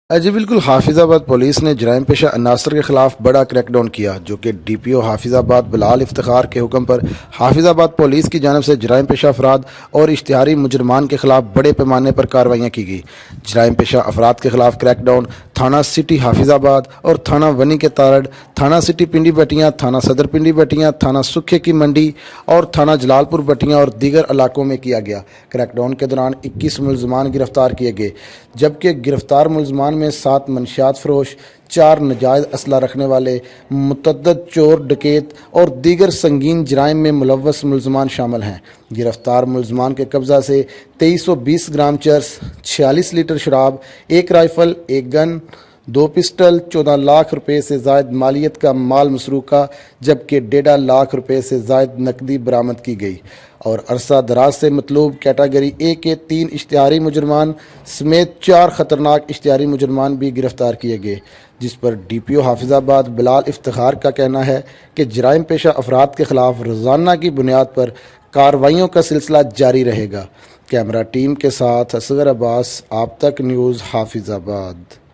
جی بالکل، حافظ آباد پولیس نے جرائم پیشہ عناصر کے خلاف بڑا کریک ڈاؤن کیا، جو کہ ڈی پی او حافظ آباد بلال افتخار کے حکم پر حافظ آباد پولیس کی جانب سے جرائم پیشہ افراد اور اشتہاری مجرمان کے خلاف بڑے پیمانے پر کارروائیاں کی گئی۔ جرائم پیشہ افراد کے خلاف کریک ڈاؤن تھانہ سٹی حافظ آباد اور تھانہ ونی کے تارڑ، تھانہ سٹی پنڈی بٹیاں، تھانہ صدر پنڈی بٹیاں، تھانہ سکھے کی منڈی اور تھانہ جلال پور بٹیاں اور دیگر علاقوں میں کیا گیا۔ کریک ڈاؤن کے دوران 21 ملزمان گرفتار کیے گئے، جبکہ گرفتار ملزمان میں 7 منشیات فروش، 4 ناجائز اسلحہ رکھنے والے، متعدد چور، ڈکیت اور دیگر سنگین جرائم میں ملوث ملزمان شامل ہیں۔ گرفتار ملزمان کے قبضہ سے 2320 گرام چرس، 46 لیٹر شراب، 1 رائفل، 1 گن، 2 پسٹل، 14 لاکھ روپے سے زائد مالیت کا مال مسروقہ، جبکہ 1.5 لاکھ روپے سے زائد نقدی برآمد کی گئی، اور عرصہ دراز سے مطلوب کیٹیگری اے کے 3 اشتہاری مجرمان سمیت 4 خطرناک اشتہاری مجرمان بھی گرفتار کیے گئے، جس پر ڈی پی او حافظ آباد بلال افتخار کا کہنا ہے کہ جرائم پیشہ افراد کے خلاف روزانہ کی بنیاد پر کارروائیوں کا سلسلہ جاری رہے گا۔ کیمرہ ٹیم کے ساتھ اصغر عباس، آپ تک نیوز، حافظ آباد۔